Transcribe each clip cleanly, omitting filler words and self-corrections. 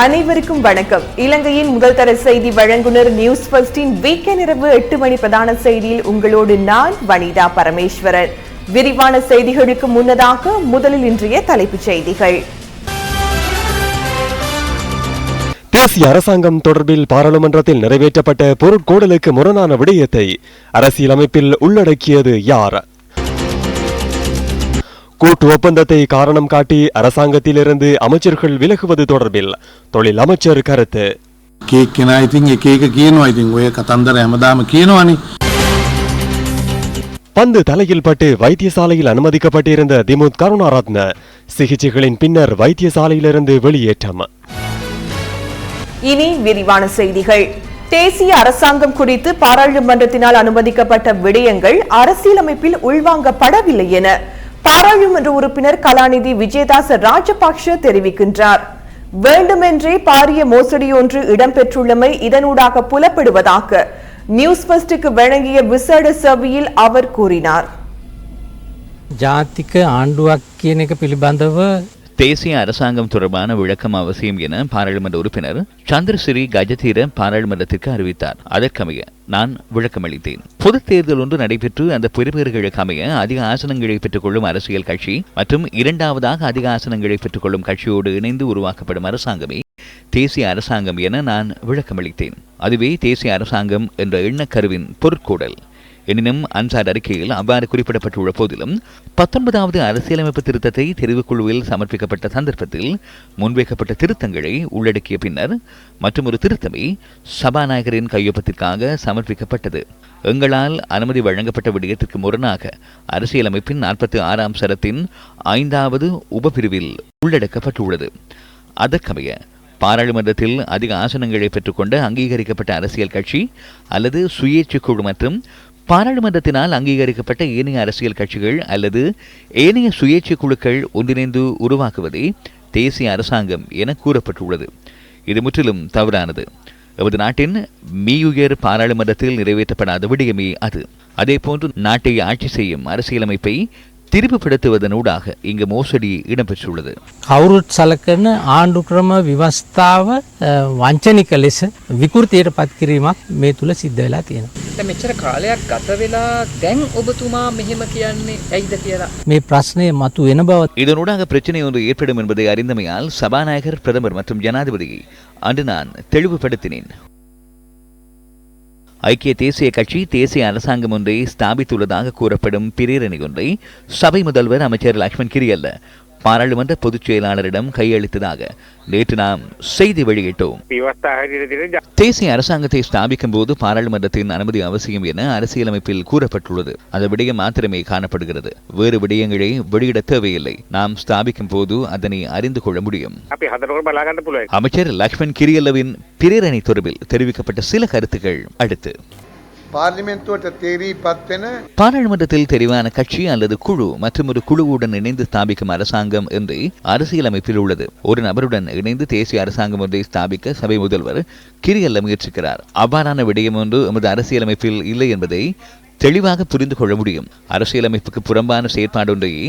அனைவருக்கும் வணக்கம். இலங்கையின் முதல் தர செய்தி வழங்குனர் நியூஸ் ஃபர்ஸ்டின் வீக்கெண்ட் இரவு 8 மணி பிரதான செய்தியில் உங்களோடு நான் வனிதா பரமேஸ்வரன். விரிவான செய்திகளுக்கு முன்னதாக முதலில் இன்றைய தலைப்புச் செய்திகள். தேசிய அரசாங்கம் தொடர்பில் பாராளுமன்றத்தில் நிறைவேற்றப்பட்ட பொருட்கோடலுக்கு முரணான விடயத்தை அரசியலமைப்பில் உள்ளடக்கியது யார்? கூட்டு ஒப்பந்தத்தை காரணம் காட்டி அரசாங்கத்திலிருந்து அமைச்சர்கள் விலகுவது தொடர்பில் தொழில் அமைச்சர் கருத்து. பந்து தலையில் பட்டு வைத்தியசாலையில் அனுமதிக்கப்பட்டிருந்த திமுத் கருணாரத்ன சிகிச்சைகளின் பின்னர் வைத்தியசாலையிலிருந்து வெளியேற்றம். இனி விரிவான செய்திகள். தேசிய அரசாங்கம் குறித்து பாராளுமன்றத்தினால் அனுமதிக்கப்பட்ட விடயங்கள் அரசியலமைப்பில் உள்வாங்கப்படவில்லை என பாராளுமன்ற உறுப்பினர் கலாநிதி விஜயதாச ராஜபக்ஷ தெரிவிக்கின்றார். வேண்டுமென்றே பாரிய மோசடி ஒன்று இடம்பெற்றுள்ளமை இதனூடாக புலப்படுவதாக நியூஸ் ஃபர்ஸ்டுக்கு வழங்கிய விசேட சேவையில் அவர் கூறினார். ஜாதிக ஆண்டுවක් කියන එක පිළිබඳව தேசிய அரசாங்கம் தொடர்பான விளக்கம் அவசியம் என பாராளுமன்ற உறுப்பினர் சந்திரசிறி கஜதீர பாராளுமன்றத்திற்கு அறிவித்தார். அதற்கமைய நான் விளக்கமளித்தேன். பொது தேர்தல் ஒன்று நடைபெற்று அந்த பெறுபேறுகளுக்கு அமைய அதிக ஆசனங்களை பெற்றுக் கொள்ளும் அரசியல் கட்சி மற்றும் இரண்டாவதாக அதிக ஆசனங்களை பெற்றுக் கொள்ளும் கட்சியோடு இணைந்து உருவாக்கப்படும் அரசாங்கமே தேசிய அரசாங்கம் என நான் விளக்கமளித்தேன். அதுவே தேசிய அரசாங்கம் என்ற எண்ணக்கருவின் பொருட்கூடல். எனினும் அன்சார் அறிக்கையில் அவ்வாறு குறிப்பிடப்பட்டுள்ள போதிலும் 19வது அரசியலமைப்பு திருத்தத்தை தெரிவுக்குழுவில் சமர்ப்பிக்கப்பட்ட சந்தர்ப்பத்தில் முன்வைக்கப்பட்ட திருத்தங்களை உள்ளடக்கிய பின்னர் மற்றொரு திருத்தமே சபாநாயகரின் கையொப்பத்திற்காக சமர்ப்பிக்கப்பட்டது. எங்களால் அனுமதி வழங்கப்பட்ட விடயத்திற்கு முரணாக அரசியலமைப்பின் 46ஆம் சரத்தின் 5வது உபபிரிவில் உள்ளடக்கப்பட்டுள்ளது. அதற்கமைய பாராளுமன்றத்தில் அதிக ஆசனங்களை பெற்றுக்கொண்ட அங்கீகரிக்கப்பட்ட அரசியல் கட்சி அல்லது சுயேட்சை குழு மற்றும் பாராளுமன்றத்தினால் அங்கீகரிக்கப்பட்ட ஏனைய அரசியல் கட்சிகள் அல்லது ஏனைய சுயேட்சை குழுக்கள் ஒன்றிணைந்து உருவாக்குவதே தேசிய அரசாங்கம் என கூறப்பட்டுள்ளது. இது முற்றிலும் தவறானது. எமது நாட்டின் மீயுயர் பாராளுமன்றத்தில் நிறைவேற்றப்படாத விடயமே அது. அதேபோன்று நாட்டை ஆட்சி செய்யும் அரசியலமைப்பை திரிவுபடுத்துவதனூடாக இங்கு மோசடி இடம்பெற்றுள்ளது. කවුරුත් සලකන ආණ්ඩු ක්‍රම ව්‍යවස්ථාව වංචනික ලෙස විකෘතියට පත් කිරීමක් මේ තුල සිද්ධ වෙලා තියෙනවා. දැන් මෙච්චර කාලයක් ගත වෙලා දැන් ඔබතුමා මෙහෙම කියන්නේ ඇයිද කියලා මේ ප්‍රශ්නය මතු වෙන බව இதனூடாக பிரச்சனை ஒன்று ஏற்படும் என்பதை அறிந்தமையால் சபாநாயகர், பிரதமர் மற்றும் ஜனாதிபதியை அன்று நான் தெளிவுபடுத்தினேன். ஐக்கிய தேசிய கட்சி தேசிய அரசாங்கம் ஒன்றை ஸ்தாபித்துள்ளதாக கூறப்படும் பிரேரணை ஒன்றை சபை முதல்வர் அமைச்சர் லக்ஷ்மன் கிரியல்ல பாராளுமன்ற பொதுச் செயலாளரிடம் கையளித்ததாக நேற்று நாம் செய்தி வெளியிட்டோம். தேசிய அரசாங்கத்தை ஸ்தாபிக்கும் போது பாராளுமன்றத்தின் அனுமதி அவசியம் என அரசியலமைப்பில் கூறப்பட்டுள்ளது. அந்த விடயம் மாத்திரமே காணப்படுகிறது. வேறு விடயங்களை வெளியிட தேவையில்லை. நாம் ஸ்தாபிக்கும் போது அதனை அறிந்து கொள்ள முடியும். அமைச்சர் லக்ஷ்மன் கிரியல்லவின் பிரேரணை தொடர்பில் தெரிவிக்கப்பட்ட சில கருத்துக்கள் அடுத்து. பாராளுமன்றத்தில் தெரிவான கட்சி அல்லது குழு மற்றும் ஒரு குழுவுடன் இணைந்து ஸ்தாபிக்கும் அரசாங்கம் என்று அரசியலமைப்பில் உள்ளது. ஒரு நபருடன் இணைந்து தேசிய அரசாங்கம் ஒன்றை ஸ்தாபிக்க சபை முதல்வர் கிரியல்ல முயற்சிக்கிறார். அவ்வாறான விடயம் ஒன்று எமது அரசியலமைப்பில் இல்லை என்பதை தெளிவாக புரிந்து கொள்ள முடியும். அரசியலமைப்புக்கு புறம்பான செயற்பாடு ஒன்றையே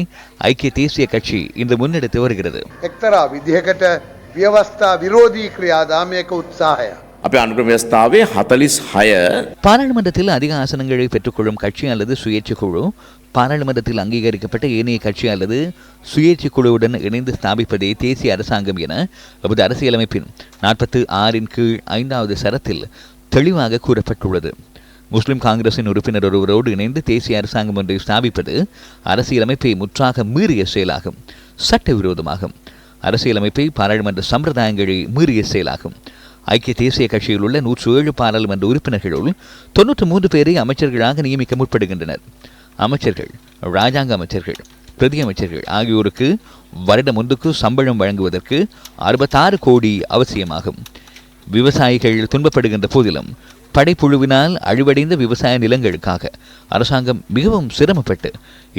ஐக்கிய தேசிய கட்சி இன்று முன்னெடுத்து வருகிறது. பாராளுமன்றத்தில் அதிக ஆசனங்களை பெற்றுக்கொள்ளும் கட்சி அல்லது சுயேட்சை குழு பாராளுமன்றத்தில் அங்கீகரிக்கப்பட்ட ஏனைய கட்சி அல்லது சுயேட்சை குழுவுடன் இணைந்து ஸ்தாபிப்பதே தேசிய அரசாங்கம் என நமது அரசியலமைப்பின் 46 கீழ் 5வது சரத்தில் தெளிவாக கூறப்பட்டுள்ளது. முஸ்லிம் காங்கிரசின் உறுப்பினர் ஒருவரோடு இணைந்து தேசிய அரசாங்கம் ஒன்றை ஸ்தாபிப்பது அரசியலமைப்பை முற்றாக மீறிய செயலாகும், சட்டவிரோதமாகும். அரசியலமைப்பை பாராளுமன்ற சம்பிரதாயங்களை மீறிய செயலாகும். ஐக்கிய தேசிய கட்சியில் உள்ள 107 பாராளுமன்ற உறுப்பினர்களுள் 93 பேரை அமைச்சர்களாக நியமிக்க முற்படுகின்றனர். அமைச்சர்கள், ராஜாங்க அமைச்சர்கள், பிரதி அமைச்சர்கள் ஆகியோருக்கு வருடம் ஒன்றுக்கு சம்பளம் வழங்குவதற்கு 66 கோடி அவசியமாகும். விவசாயிகள் துன்பப்படுகின்ற போதிலும் படைப்புழுவினால் அழிவடைந்த விவசாய நிலங்களுக்காக அரசாங்கம் மிகவும் சிரமப்பட்டு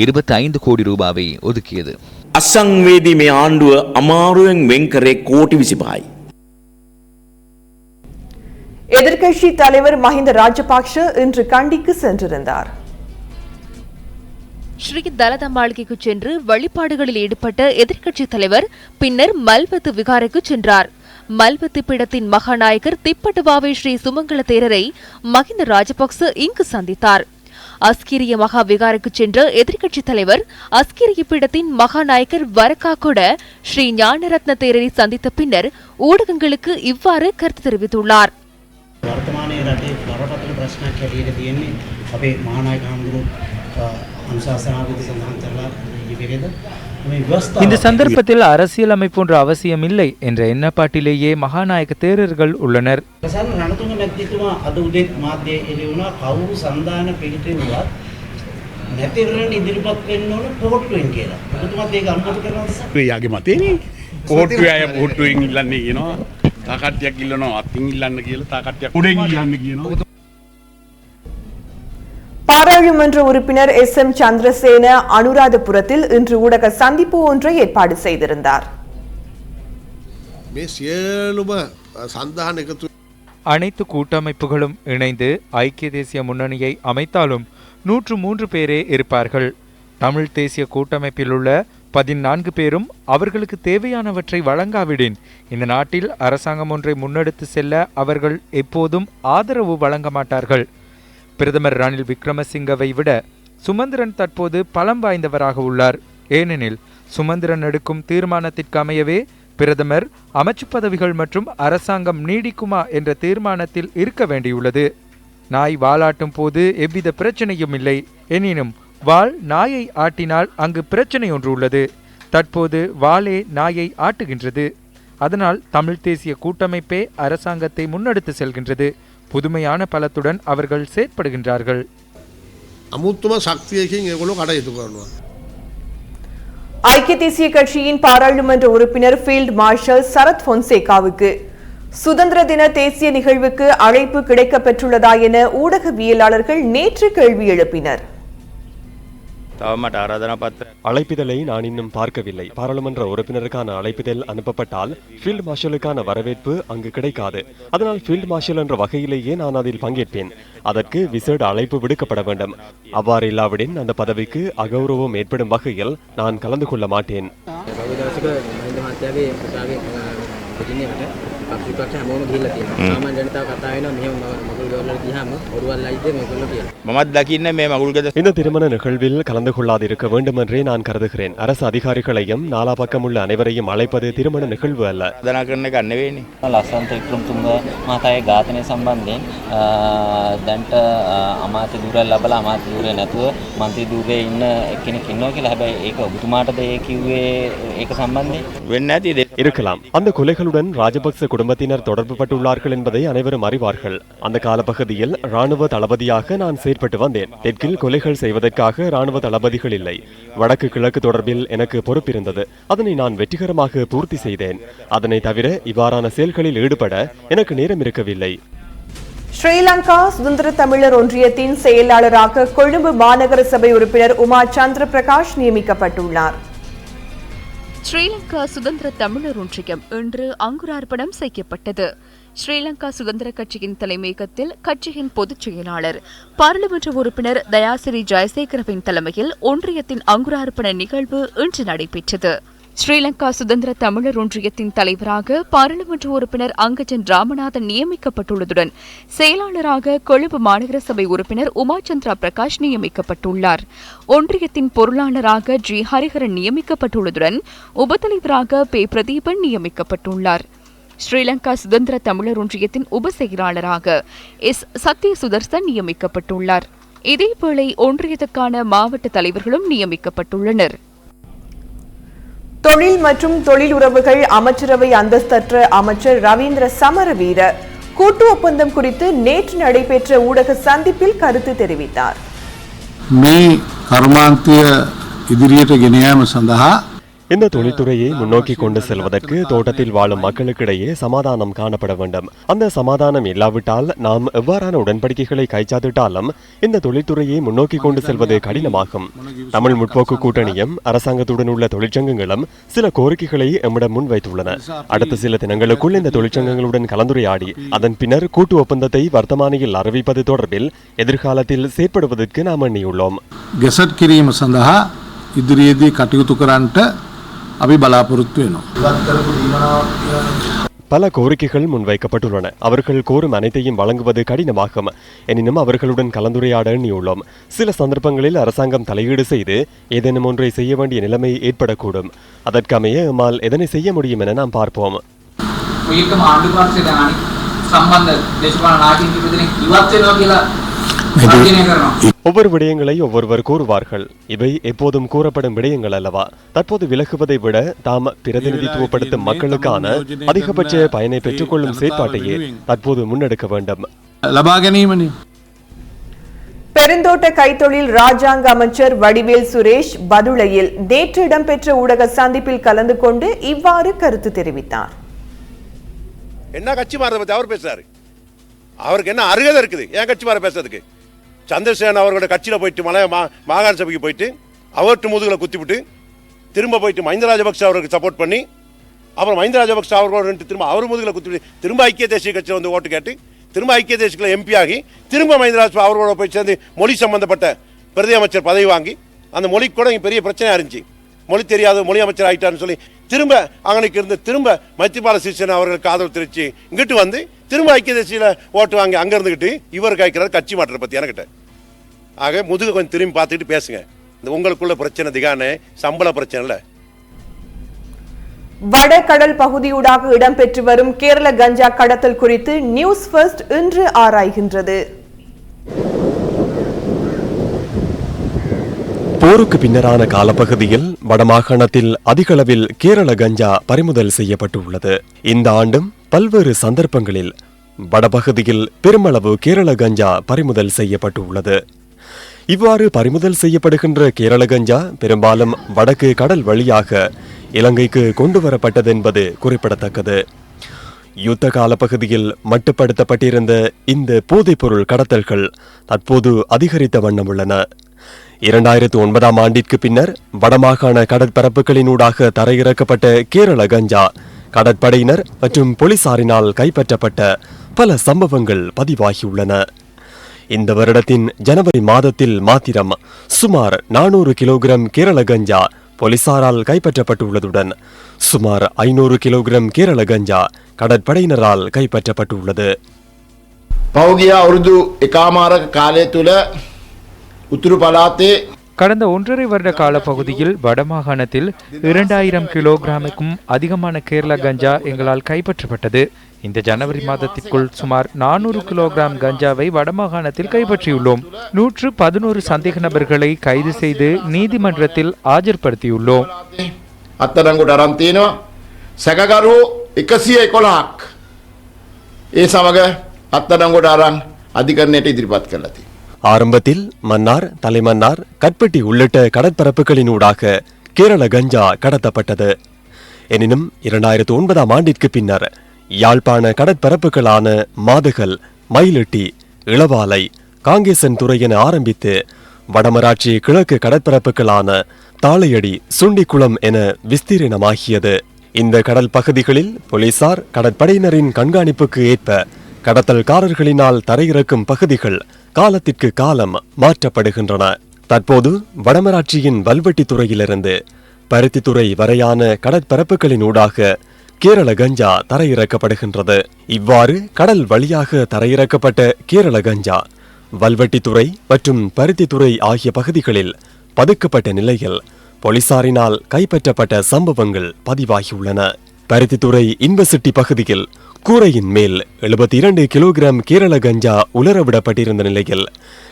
25 கோடி ரூபாவை ஒதுக்கியது. අසංවේදී මේ ආණ්ඩුව අමාරුවෙන් වෙන් කරේ කෝටි 25යි. எதிர்க்கட்சி தலைவர் மஹிந்த ராஜபக்ஷ இன்று கண்டிக்கு சென்றிருந்தார். ஸ்ரீ தலத மாளிகைக்கு சென்று வழிபாடுகளில் ஈடுபட்ட எதிர்க்கட்சித் தலைவர் பின்னர் மல்வத்து விகாரைக்கு சென்றார். மல்வத்து பீடத்தின் மகாநாயகர் திப்பட்டுவாவை ஸ்ரீ சுமங்கல தேரரை மஹிந்த ராஜபக்ச இங்கு சந்தித்தார். அஸ்கிரிய மகா விகாரைக்கு சென்ற எதிர்க்கட்சித் தலைவர் அஸ்கிரிய பீடத்தின் மகாநாயகர் வரக்காகொட ஸ்ரீ ஞானரத்ன தேரரை சந்தித்த பின்னர் ஊடகங்களுக்கு இவ்வாறு கருத்து தெரிவித்துள்ளார். இந்த சந்தர்ப்பத்தில் அரசியலமைப்பு ஒன்று அவசியம் இல்லை என்ற எண்ணப்பாட்டிலேயே மகாநாயக தேரர்கள் உள்ளனர். பாராளுமன்ற உறுப்பினர் SM சந்திரசேன அனுராதபுரத்தில் இன்று ஊடக சந்திப்பு ஒன்றை ஏற்பாடு செய்திருந்தார். அனைத்து கூட்டமைப்புகளும் இணைந்து ஐக்கிய தேசிய முன்னணியை அமைத்தாலும் 103 பேரே இருப்பார்கள். தமிழ் தேசிய கூட்டமைப்பில் உள்ள 14 பேரும் அவர்களுக்கு தேவையானவற்றை வழங்காவிடின் இந்த நாட்டில் அரசாங்கம் ஒன்றை முன்னெடுத்து செல்ல அவர்கள் எப்போதும் ஆதரவு வழங்க மாட்டார்கள். பிரதமர் ரணில் விக்ரமசிங்கவை விட சுமந்திரன் தற்போது பலம் வாய்ந்தவராக உள்ளார். ஏனெனில் சுமந்திரன் எடுக்கும் தீர்மானத்திற்கு அமையவே பிரதமர் அமைச்சு பதவிகள் மற்றும் அரசாங்கம் நீடிக்குமா என்ற தீர்மானத்தில் இருக்க வேண்டியுள்ளது. நாய் வாலாட்டும் போது எவ்வித பிரச்சனையும் இல்லை. எனினும் வாள் நாயை ஆட்டினால் அங்கு பிரச்சனை ஒன்று உள்ளது. தற்போது வாளே நாயை ஆட்டுகின்றது. அதனால் தமிழ் தேசிய கூட்டமைப்பே அரசாங்கத்தை முன்னெடுத்து செல்கின்றது. புதுமையான பலத்துடன் அவர்கள் செயற்படுகின்றார்கள். ஐக்கிய தேசிய கட்சியின் பாராளுமன்ற உறுப்பினர் ஃபீல்ட் மார்ஷல் சரத் பொன்சேகாவுக்கு சுதந்திர தின தேசிய நிகழ்வுக்கு அழைப்பு கிடைக்கப்பெற்றுள்ளதா என ஊடகவியலாளர்கள் நேற்று கேள்வி எழுப்பினர். அழைப்பிதழை நான் இன்னும் பார்க்கவில்லை. பாராளுமன்ற உறுப்பினருக்கான அழைப்பிதழ் அனுப்பப்பட்டால் ஃபீல்ட் மார்ஷலுக்கான வரவேற்பு அங்கு கிடைக்காது. அதனால் ஃபீல்ட் மார்ஷல் என்ற வகையிலேயே நான் அதில் பங்கேற்பேன். அதற்கு விசேட அழைப்பு விடுக்கப்பட வேண்டும். அவ்வாறு இல்லாவிடின் அந்த பதவிக்கு அகௌரவம் ஏற்படும் வகையில் நான் கலந்து கொள்ள மாட்டேன். இந்த திருமண நிகழ்வில் கலந்து கொள்ளாதிருக்க வேண்டும் என்றே நான் கருதுகிறேன். அரசு அதிகாரிகளையும் நாலா பக்கம் உள்ள அனைவரையும் அழைப்பது திருமண நிகழ்வு அல்ல. இருக்கலாம். அந்த கொலைகளுடன் ராஜபக்ச குடும்பத்தினர் தொடர்பு பட்டுள்ளார்கள் என்பதை அனைவரும் அறிவார்கள். அந்த காலப்பகுதியில் ராணுவ தளபதியாக நான் செயற்பட்டு வந்தேன். தெற்கில் கொலைகள் செய்வதற்காக ராணுவ தளபதிகள் இல்லை. வடக்கு கிழக்கு தொடர்பில் எனக்கு பொறுப்பிருந்தது. அதனை நான் வெற்றிகரமாக பூர்த்தி செய்தேன். அதனை தவிர இவ்வாறான செயல்களில் ஈடுபட எனக்கு நேரம் இருக்கவில்லை. ஸ்ரீலங்கா சுதந்திர தமிழர் ஒன்றியத்தின் செயலாளராக கொழும்பு மாநகர சபை உறுப்பினர் உமா சந்திர பிரகாஷ் நியமிக்கப்பட்டுள்ளார். ஸ்ரீலங்கா சுதந்திர தமிழர் ஒன்றியம் இன்று அங்குரார்ப்பணம் செய்யப்பட்டது. ஸ்ரீலங்கா சுதந்திர கட்சியின் தலைமையகத்தில் கட்சியின் பொதுச் செயலாளர் பாராளுமன்ற உறுப்பினர் தயாசிறி ஜெயசேகரவின் தலைமையில் ஒன்றியத்தின் அங்குரார்ப்பண நிகழ்வு இன்று நடைபெற்றது. ஸ்ரீலங்கா சுதந்திர தமிழர் ஒன்றியத்தின் தலைவராக பாராளுமன்ற உறுப்பினர் அங்கஜன் ராமநாதன் நியமிக்கப்பட்டுள்ளதுடன் செயலாளராக கொழும்பு மாநகர சபை உறுப்பினர் உமாச்சந்திரா பிரகாஷ் நியமிக்கப்பட்டுள்ளார். ஒன்றியத்தின் பொருளாளராக ஜி ஹரிஹரன் நியமிக்கப்பட்டுள்ளதுடன் உபத்தலைவராக பே பிரதீபன் நியமிக்கப்பட்டுள்ளார். ஸ்ரீலங்கா சுதந்திர தமிழர் ஒன்றியத்தின் உப செயலாளராக எஸ் சத்ய சுதர்சன் நியமிக்கப்பட்டுள்ளார். இதேவேளை ஒன்றியத்துக்கான மாவட்ட தலைவர்களும் நியமிக்கப்பட்டுள்ளனர். தொழில் மற்றும் தொழில் உறவுகள் அமைச்சரவை அந்தஸ்தற்ற அமைச்சர் ரவீந்திர சமரவீர கூட்டு ஒப்பந்தம் குறித்து நேற்று நடைபெற்ற ஊடக சந்திப்பில் கருத்து தெரிவித்தார். இந்த தொழில்துறையை முன்னோக்கி கொண்டு செல்வதற்கு தோட்டத்தில் வாழும் மக்களுக்கிடையே சமாதானம் காணப்பட வேண்டும். அந்த சமாதானம் இல்லாவிட்டால் நாம் எவ்வாறான உடன்படிக்கைகளை கைச்சாத்திட்டாலும் இந்த தொழில்துறையை முன்னோக்கி கொண்டு செல்வது கடினமாகும். தமிழ் முற்போக்கு கூட்டணியும் அரசாங்கத்துடன் உள்ள தொழிற்சங்கங்களும் சில கோரிக்கைகளை எம்மிடம் முன்வைத்துள்ளன. அடுத்த சில தினங்களுக்குள் இந்த தொழிற்சங்கங்களுடன் கலந்துரையாடி அதன் பின்னர் கூட்டு ஒப்பந்தத்தை வர்த்தமானியில் அறிவிப்பது தொடர்பில் எதிர்காலத்தில் செயற்படுவதற்கு நாம் எண்ணியுள்ளோம். கெசட் கிரீம் சந்தஹா ඉදිරියේදී කටයුතු කරන්නට අපි බලාපොරොත්තු වෙනවා. பல கோரிக்கைகள் முன்வைக்கப்பட்டுள்ளன. அவர்கள் கோரும் அனைத்தையும் வழங்குவது கடினமாகும். எனினும் அவர்களுடன் கலந்துரையாட எண்ணியுள்ளோம். சில சந்தர்ப்பங்களில் அரசாங்கம் தலையீடு செய்து ஏதேனும் ஒன்றை செய்ய வேண்டிய நிலைமை ஏற்படக்கூடும். அதற்கமைய எம்மால் எதனை செய்ய முடியும் என நாம் பார்ப்போம். ஒவ்வொரு விடயங்களை ஒவ்வொருவர் கூறுவார்கள். இவை எப்போதும் கூறப்படும் விடயங்கள் அல்லவா? தற்போது விலகுவதை விட தாம் பிரதிநிதித்துவப்படுத்தும் மக்களுக்கான அதிகபட்ச பயனை பெற்றுக்கொள்ளும் செயற்பாட்டையே தற்போது முன்னெடுக்க வேண்டும். பெருந்தோட்ட கைத்தொழில் ராஜாங்க அமைச்சர் வடிவேல் சுரேஷ் பதுளையில் நேற்று இடம்பெற்ற ஊடக சந்திப்பில் கலந்து கொண்டு இவ்வாறு கருத்து தெரிவித்தார். என்ன கட்சி மாறதை பத்தி அவர் பேசுறாரு? அவருக்கு என்ன அருகதை இருக்குது ஏன் கட்சி மாற பேசுறதுக்கு? சந்திரசேகரன் அவர்களோட கட்சியில் போயிட்டு மாகாண சபைக்கு போயிட்டு அவர்கிட்ட முதுகில் குத்திவிட்டு திரும்ப போயிட்டு மஹிந்த ராஜபக்ச அவருக்கு சப்போர்ட் பண்ணி அப்புறம் மஹிந்த ராஜபக்ச அவர்களோட திரும்ப அவர் முதுகில் குத்திவிட்டு திரும்ப ஐக்கிய தேசிய கட்சியில் வந்து ஓட்டு கேட்டு திரும்ப ஐக்கிய தேசியத்தில் எம்பி ஆகி திரும்ப மஹிந்த ராஜபக்ச அவர்களோட போய் சேர்ந்து மொழி சம்பந்தப்பட்ட பிரதி அமைச்சர் பதவி வாங்கி அந்த மொழிக்கு கூட பெரிய பிரச்சனையாக இருந்துச்சு. மொழி தெரியாத மொழி அமைச்சர் ஆகிட்டார்னு சொல்லி திரும்ப அங்கனைக்கு இருந்து திரும்ப மைத்திரிபால சிறிசேனா அவர்களுக்கு ஆதரவு தெரிவித்து இங்கிட்டு வந்து திரும்ப ஐக்கிய தேசியில் ஓட்டு வாங்கி அங்கே இருந்துக்கிட்டு இவர் கேட்கிறார் கட்சி மாற்றத்தை பற்றி எனக்கிட்ட. ஆக முதுகு கொஞ்சம் திரும்பி பார்த்துக்கிட்டு பேசுங்க. இந்த உங்களுக்குள்ள பிரச்சனை திகானே சம்பள பிரச்சனை இல்லை. வடகடல் பகுதியூடாக இடம்பெற்று வரும் கேரள கஞ்சா கடத்தல் குறித்து நியூஸ் ஃபர்ஸ்ட் இன்று ஆராய்கின்றது. போருக்கு பின்னரான காலப்பகுதியில் வடமாகாணத்தில் அதிகளவில் கேரள கஞ்சா பறிமுதல் செய்யப்பட்டுள்ளது. இந்த ஆண்டும் பல்வேறு சந்தர்ப்பங்களில் வடபகுதியில் பெருமளவு கேரள கஞ்சா பறிமுதல் செய்யப்பட்டுள்ளது. இவ்வாறு பறிமுதல் செய்யப்படுகின்ற கேரள கஞ்சா பெரும்பாலும் வடக்கு கடல் வழியாக இலங்கைக்கு கொண்டு வரப்பட்டது என்பது குறிப்பிடத்தக்கது. யுத்த காலப்பகுதியில் மட்டுப்படுத்தப்பட்டிருந்த இந்த போதைப்பொருள் கடத்தல்கள் தற்போது அதிகரித்த வண்ணம் உள்ளன. 2009ஆம் ஆண்டிற்கு பின்னர் வடமாகாண கடற்பரப்புகளினூடாக தரையிறக்கப்பட்ட கேரள கஞ்சா கடற்படையினர் மற்றும் போலீசாரினால் கைப்பற்றப்பட்ட பல சம்பவங்கள் பதிவாகியுள்ளன. இந்த வருடத்தின் ஜனவரி மாதத்தில் மாத்திரம் சுமார் 400 கிலோகிராம் கேரள கஞ்சா போலீசாரால் கைப்பற்றப்பட்டுள்ளதுடன் சுமார் 500 கிலோகிராம் கேரள கஞ்சா கடற்படையினரால் கைப்பற்றப்பட்டுள்ளது. පෞගිය අවුරුදු එකමාරක කාලය තුළ උතුරු පළාතේ கடந்த 1.5 வருட கால பகுதியில் வடமாகாணத்தில் 2000 கிலோகிராமுக்கும் அதிகமான கேரள கஞ்சா எங்களால் கைப்பற்றப்பட்டது. இந்த ஜனவரி மாதத்திற்குள் சுமார் 400 கிலோகிராம் கஞ்சாவை வடமாகாணத்தில் கைப்பற்றியுள்ளோம். 111 சந்தேக நபர்களை கைது செய்து நீதிமன்றத்தில் ஆஜர்படுத்தியுள்ளோம். අත්අඩංගුවට අරන් තියෙනවා සැකකරුවෝ 111ක්. ඒ සමග අත්අඩංගුවට අරන් අධිකරණයට ඉදිරිපත් කළා තියෙනවා. ஆரம்பத்தில் மன்னார், தலைமன்னார், கட்பட்டி உள்ளிட்ட கடற்பரப்புகளினூடாக கேரள கஞ்சா கடத்தப்பட்டது. எனினும் 2009ஆம் ஆண்டிற்கு பின்னர் யாழ்ப்பாண கடற்பரப்புகளான மாதகல், மயிலட்டி, இளவாலை, காங்கேசன் துறை என ஆரம்பித்து வடமராட்சி கிழக்கு கடற்பரப்புகளான தாளையடி, சுண்டிக்குளம் என விஸ்தீரணமாகியது. இந்த கடல் பகுதிகளில் போலீசார் கடற்படையினரின் கண்காணிப்புக்கு ஏற்ப கடத்தல்காரர்களினால் தரையிறக்கும் பகுதிகள் காலத்திற்கு காலம் மாற்றப்படுகின்றன. தற்போது வடமராட்சியின் வல்வெட்டி துறையிலிருந்து பருத்தித்துறை வரையான கடற்பரப்புகளினூடாக கேரள கஞ்சா தரையிறக்கப்படுகின்றது. இவ்வாறு கடல் வழியாக தரையிறக்கப்பட்ட கேரள கஞ்சா வல்வெட்டித்துறை மற்றும் பருத்தித்துறை ஆகிய பகுதிகளில் பதுக்கப்பட்ட நிலையில் போலீசாரினால் கைப்பற்றப்பட்ட சம்பவங்கள் பதிவாகியுள்ளன. பருத்தித்துறை யூனிவர்சிட்டி பகுதியில் கூரையின் மேல் 72 கிலோகிராம் கேரள கஞ்சா உலரவிடப்பட்டிருந்த நிலையில்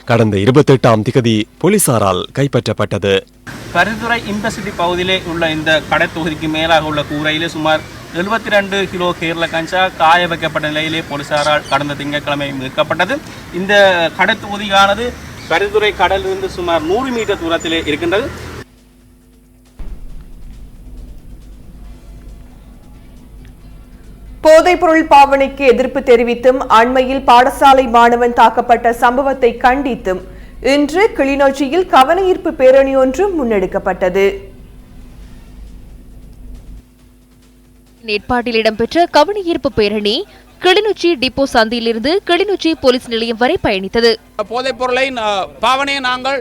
கடந்த 28ஆம் திகதி போலீசாரால் கைப்பற்றப்பட்டது. பருத்தித்துறை யூனிவர்சிட்டி பகுதியிலே உள்ள இந்த கடற்தொகுதிக்கு மேலாக உள்ள கூரையிலே சுமார் 72 கிலோ கேரள கஞ்சா காய வைக்கப்பட்ட நிலையிலே போலீசாரால் கடந்த திங்கட்கிழமை மீட்கப்பட்டது. இந்த கடற்தொகுதியானது பருத்தித்துறை கடலிலிருந்து சுமார் 100 மீட்டர் தூரத்திலே இருக்கின்றது. போதைப்பொருள் பாவனைக்கு எதிர்ப்பு தெரிவித்தும் அண்மையில் பாடசாலை மாணவன் தாக்கப்பட்ட சம்பவத்தை கண்டித்தும் இன்று கிளிநொச்சியில் கவனஈர்ப்பு பேரணி ஒன்று முன்னெடுக்கப்பட்டது. ஏற்பாட்டில் இடம்பெற்ற கவனஈர்ப்பு பேரணி கிளிநொச்சி டிப்போ சந்தியிலிருந்து கிளிநொச்சி போலீஸ் நிலையம் வரை பயணித்தது. போதைப் பொருளை பாவனையை நாங்கள்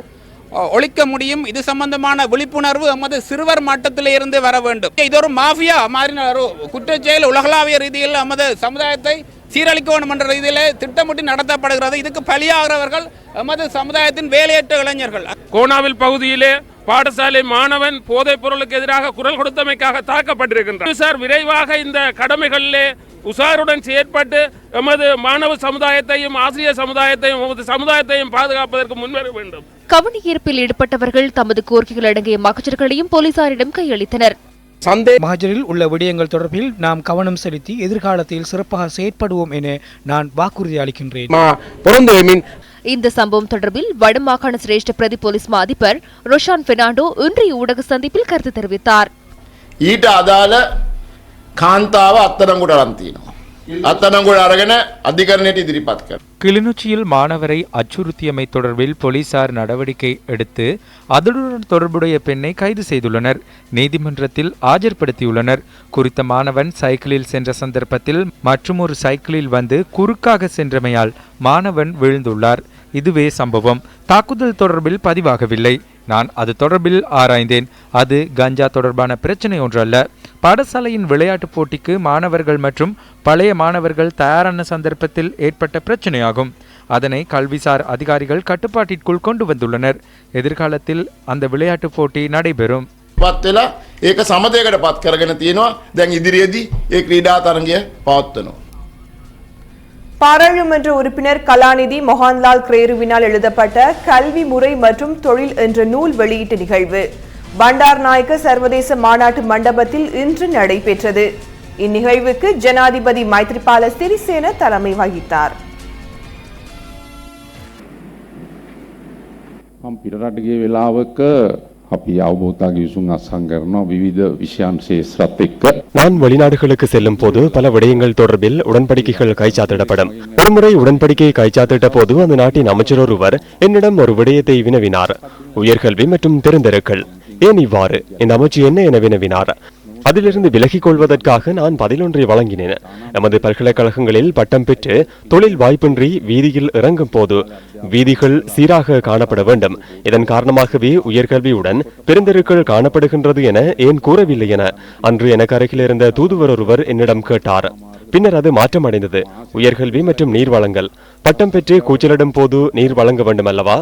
ஒழிக்க முடியும். இது சம்பந்தமான விழிப்புணர்வு எமது சிறுவர் மட்டத்தில் இருந்து வர வேண்டும். இது ஒரு மாஃபியா மாதிரி ஒரு குற்றச்செயல் உலகளாவிய ரீதியில் எமது சமுதாயத்தை சீரழிக்க வேண்டும் என்ற ரீதியில் திட்டமிட்டு நடத்தப்படுகிறது. இதுக்கு பலியாகிறவர்கள் எமது சமுதாயத்தின் வேலையற்ற இளைஞர்கள். கோனாவில் பகுதியிலே பாடசாலை மாணவன் போதைப் பொருளுக்கு எதிராக குரல் கொடுத்தமைக்காக தாக்கப்பட்டிருக்கின்றார். சார் விரைவாக இந்த கடமைகளிலே உஷாருடன் செயற்பட்டு எமது மாணவ சமுதாயத்தையும் ஆசிரியர் சமுதாயத்தையும் எமது சமுதாயத்தையும் பாதுகாப்பதற்கு முன்வர வேண்டும். கவனஈர்ப்பில் ஈடுபட்டவர்கள் தமது கோரிக்கைகள் அடங்கிய மகஜர்களையும் போலீசாரிடம் கையளித்தனர். சந்தே மகஜரில் உள்ள விடயங்கள் தொடர்பில் நாம் கவனம் செலுத்தி எதிர்காலத்தில் சிறப்பாக செயற்படுவோம் என நான் வாக்குறுதி அளிக்கின்றேன். இந்த சம்பவம் தொடர்பில் வடமாகாண சிரேஷ்ட பிரதி போலீஸ் மா அதிபர் ரொஷான் பெர்னாண்டோ இன்றைய ஊடக சந்திப்பில் கருத்து தெரிவித்தார். ඊට අදාළ කාන්තාව අත්අඩංගුවට අරන් තියෙනවා. අත්අඩංගුවට අරගෙන අධිකරණයට ඉදිරිපත් කරනවා. கிளிநொச்சியில் மாணவரை அச்சுறுத்தியமை தொடர்பில் போலீசார் நடவடிக்கை எடுத்து அதனுடன் தொடர்புடைய பெண்ணை கைது செய்துள்ளனர். நீதிமன்றத்தில் ஆஜர்படுத்தியுள்ளனர். குறித்த மாணவன் சைக்கிளில் சென்ற சந்தர்ப்பத்தில் மற்றுமொரு சைக்கிளில் வந்து குறுக்காக சென்றமையால் மாணவன் விழுந்துள்ளார். இதுவே சம்பவம். தாக்குதல் தொடர்பில் பதிவாகவில்லை. நான் அது தொடர்பில் ஆராய்ந்தேன். அது கஞ்சா தொடர்பான பிரச்சனை ஒன்றல்ல. பாடசாலையின் விளையாட்டுப் போட்டிக்கு மாணவர்கள் மற்றும் பழைய மாணவர்கள் தயாரான சந்தர்ப்பத்தில் ஏற்பட்ட பிரச்சனையாகும். அதனை கல்விசார் அதிகாரிகள் கட்டுப்பாட்டிற்குள் கொண்டு வந்துள்ளனர். எதிர்காலத்தில் அந்த விளையாட்டுப் போட்டி நடைபெறும். පත්වෙලා ඒක සමතයකට පත් කරගෙන තියෙනවා. දැන් ඉදිරියේදී ඒ ක්‍රීඩා තරඟය පවත්වනවා. பாராளுமன்ற உறுப்பினர் கலாநிதி மோகன்லால் கிரேருவினால் எழுதப்பட்ட கல்வி முறை மற்றும் தொழில் என்ற நூல் வெளியீட்டு நிகழ்வு பண்டார் நாயக்க சர்வதேச மாநாட்டு மண்டபத்தில் இன்று நடைபெற்றது. இந்நிகழ்வுக்கு ஜனாதிபதி மைத்ரிபால சிறிசேன தலைமை வகித்தார். நான் வெளிநாடுகளுக்கு செல்லும் போது பல விடயங்கள் தொடர்பில் உடன்படிக்கைகள் கைச்சாத்திடப்படும். ஒருமுறை உடன்படிக்கை கைச்சாத்திட்ட போது அந்த நாட்டின் அமைச்சர் ஒருவர் என்னிடம் ஒரு விடயத்தை வினவினார். உயர்கல்வி மற்றும் திறந்திருக்கள். ஏன் இவ்வாறு? இந்த அமைச்சு என்ன என வினவினார். அதிலிருந்து விலகிக் கொள்வதற்காக நான் பதிலொன்றை வழங்கினேன். நமது பல்கலைக்கழகங்களில் பட்டம் பெற்று தொழில் வாய்ப்பின்றி வீதியில் இறங்கும் போது வீதிகள் சீராக காணப்பட வேண்டும். இதன் காரணமாகவே உயர்கல்வியுடன் பெருந்தெருக்கள் காணப்படுகின்றது என ஏன் கூறவில்லை என அன்று எனக்கு அருகில் இருந்த தூதுவர் ஒருவர் என்னிடம் கேட்டார். பின்னர் அது மாற்றமடைந்தது. உயர்கல்வி மற்றும் நீர் வழங்கல். பட்டம் பெற்று கூச்சலிடும் போது நீர் வழங்க வேண்டும் அல்லவா?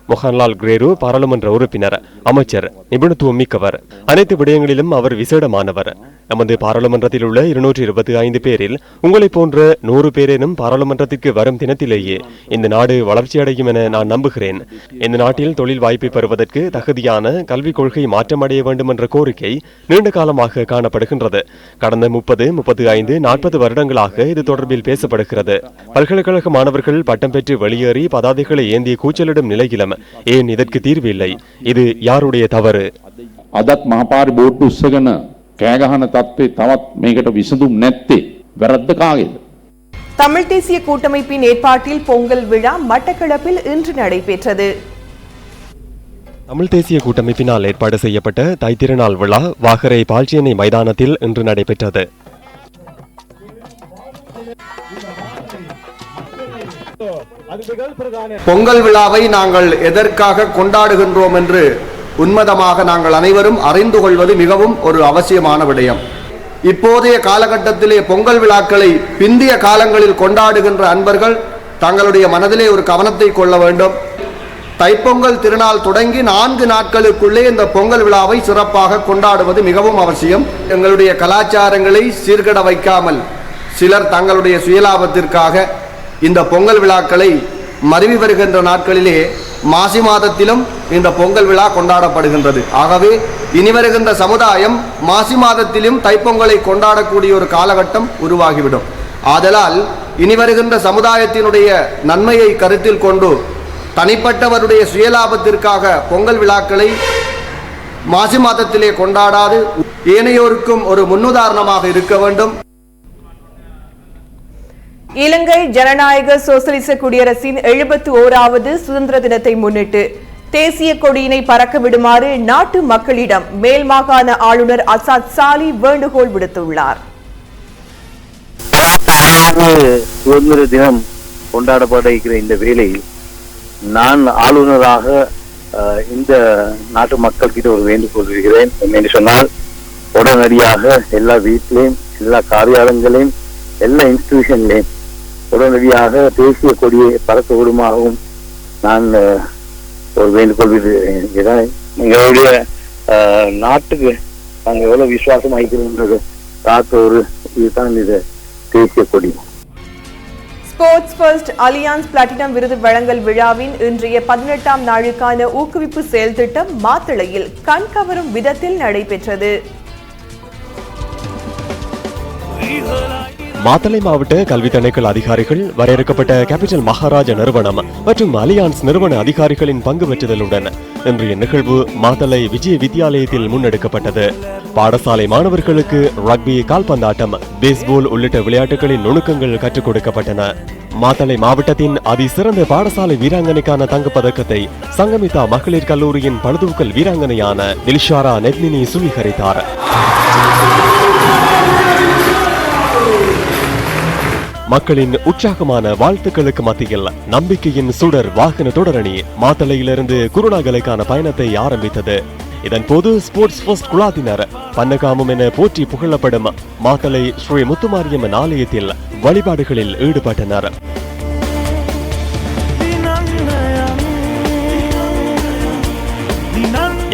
மோகன்லால் கிரேரு பாராளுமன்ற உறுப்பினர், அமைச்சர், நிபுணத்துவம் மிக்கவர். அனைத்து விடயங்களிலும் அவர் விசேடமானவர். நமது பாராளுமன்றத்தில் உள்ள 225 பேரில் உங்களை போன்ற 100 பேரேனும் பாராளுமன்றத்திற்கு வரும் தினத்திலேயே இந்த நாடு வளர்ச்சியடையும் என நான் நம்புகிறேன். இந்த நாட்டில் தொழில் வாய்ப்பை பெறுவதற்கு தகுதியான கல்விக் கொள்கை மாற்றமடைய வேண்டும் என்ற கோரிக்கை நீண்ட காலமாக காணப்படுகின்றது. கடந்த 30, 35, 40 வருடங்களாக இது தொடர்பில் பேசப்படுகிறது. பல்கலைக்கழக மாணவர்கள் பட்டம் பெற்று வெளியேறி பதாதைகளை ஏந்திய கூச்சலிடும் நிலையிலும் ஏன் இதற்கு தீர்வு இல்லை? இது யாருடைய தவறு? අදත් මහපාරි බෝඩ්ඩු උස්සගෙන කෑගහන තත්ත්වේ තවත් මේකට විසඳුම් නැත්තේ වැරද්ද කාගේද? தமிழ் தேசிய கூட்டமைப்பின் ஏற்பாட்டில் பொங்கல் விழா மட்டக்களப்பில் இன்று நடைபெற்றது. தமிழ் தேசிய கூட்டமைப்பினால் ஏற்பாடு செய்யப்பட்ட தைத்திருநாள் விழா வாகரை பால்ச்சியனை மைதானத்தில் இன்று நடைபெற்றது. பொங்கல் விழாவை நாங்கள் எதற்காக கொண்டாடுகின்றோம் என்று உண்மதமாக நாங்கள் அனைவரும் அறிந்து கொள்வது மிகவும் ஒரு அவசியமான விடயம். இப்போதைய காலகட்டத்திலே பொங்கல் விழாக்களை பிந்திய காலங்களில் கொண்டாடுகின்ற அன்பர்கள் தங்களுடைய மனதிலே ஒரு கவனத்தை கொள்ள வேண்டும். தைப்பொங்கல் திருநாள் தொடங்கி 4 நாட்களுக்குள்ளே இந்த பொங்கல் விழாவை சிறப்பாக கொண்டாடுவது மிகவும் அவசியம். எங்களுடைய கலாச்சாரங்களை சீர்கட வைக்காமல் சிலர் தங்களுடைய சுயலாபத்திற்காக இந்த பொங்கல் விழாக்களை மருவி வருகின்ற நாட்களிலே மாசி மாதத்திலும் இந்த பொங்கல் விழா கொண்டாடப்படுகின்றது. ஆகவே இனி வருகின்ற சமுதாயம் மாசி மாதத்திலும் தைப்பொங்கலை கொண்டாடக்கூடிய ஒரு காலகட்டம் உருவாகிவிடும். ஆதலால் இனி வருகின்ற சமுதாயத்தினுடைய நன்மையை கருத்தில் கொண்டு தனிப்பட்டவருடைய சுயலாபத்திற்காக பொங்கல் விழாக்களை மாசி மாதத்திலே கொண்டாடாது ஏனையோருக்கும் ஒரு முன்னுதாரணமாக இருக்க வேண்டும். இலங்கை ஜனநாயக சோசலிச குடியரசின் 71வது சுதந்திர தினத்தை முன்னிட்டு தேசிய கொடியினை பறக்க விடுமாறு நாட்டு மக்களிடம் மேல் மாகாண ஆளுநர் அசாத் சாலி வேண்டுகோள் விடுத்துள்ளார். சுதந்திர தினம் கொண்டாடப்பட இருக்கிற இந்த வேளையில் நான் ஆளுநராக இந்த நாட்டு மக்கள்கிட்ட ஒரு வேண்டுகோள் விடுகிறேன். என்று சொன்னால் உடனடியாக எல்லா வீட்டிலையும், எல்லா காரியாலயங்களையும், எல்லா இன்ஸ்டிடியூஷன்லையும் உடனடியாக தேசிய கொடியை பறக்க விடுமாகவும் நான் ஒரு வேண்டுகோள் விடுகிறேன். எங்களுடைய நாட்டுக்கு நாங்கள் எவ்வளவு விசுவாசம் ஆகிக்கிறோம்ன்றது காத்த ஒரு இதுதான் இது தேசிய கொடி. ஸ்போர்ட்ஸ் ஃபர்ஸ்ட் அலியான்ஸ் பிளாட்டினம் விருது வழங்கல் விழாவின் இன்றைய 18ஆம் நாளுக்கான ஊக்குவிப்பு செயல் திட்டம் மாத்தளையில் கண்கவரும் விதத்தில் நடைபெற்றது. மாத்தளை மாவட்ட கல்வி திணைக்கள அதிகாரிகள், வரையறுக்கப்பட்ட கேபிட்டல் மகாராஜா நிறுவனம் மற்றும் அலியான்ஸ் நிறுவன அதிகாரிகளின் பங்கு பெற்றுதலுடன் இன்றைய நிகழ்வு மாத்தளை விஜய வித்யாலயத்தில் முன்னெடுக்கப்பட்டது. பாடசாலை மாணவர்களுக்கு ரக்பி, கால்பந்தாட்டம், பேஸ்பால் உள்ளிட்ட விளையாட்டுகளின் நுணுக்கங்கள் கற்றுக் கொடுக்கப்பட்டன. மாத்தளை மாவட்டத்தின் அதிசிறந்த பாடசாலை வீராங்கனைக்கான தங்கப்பதக்கத்தை சங்கமிதா மகளிர் கல்லூரியின் பளுதூக்கல் வீராங்கனையான தில்ஷாரா நெத்னினி சுவீகரித்தார். மக்களின் உற்சாகமான வாழ்த்துக்களுக்கு மத்தியில் நம்பிக்கையின் சுடர் வாகன தொடரணி மாத்தளையிலிருந்து குருநாகலுக்கான பயணத்தை ஆரம்பித்தது. இதன் போது ஸ்போர்ட்ஸ் ஃபர்ஸ்ட் குழாத்தினர் பன்னகாமம் என போற்றி புகழப்படும் மாத்தளை ஸ்ரீ முத்துமாரியம்மன் ஆலயத்தில் வழிபாடுகளில் ஈடுபட்டனர்.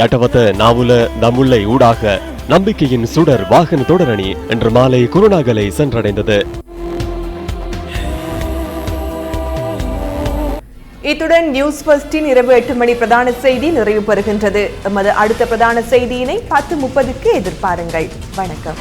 யட்டவத்த நாவுல நமுல்லை ஊடாக நம்பிக்கையின் சுடர் வாகன தொடரணி இன்று மாலை குருநாகலை சென்றடைந்தது. இத்துடன் நியூஸ் ஃபர்ஸ்டின் இரவு 8 மணி பிரதான செய்தி நிறைவு பெறுகின்றது. எமது அடுத்த பிரதான செய்தியினை 10:30க்கு எதிர்பாருங்கள். வணக்கம்.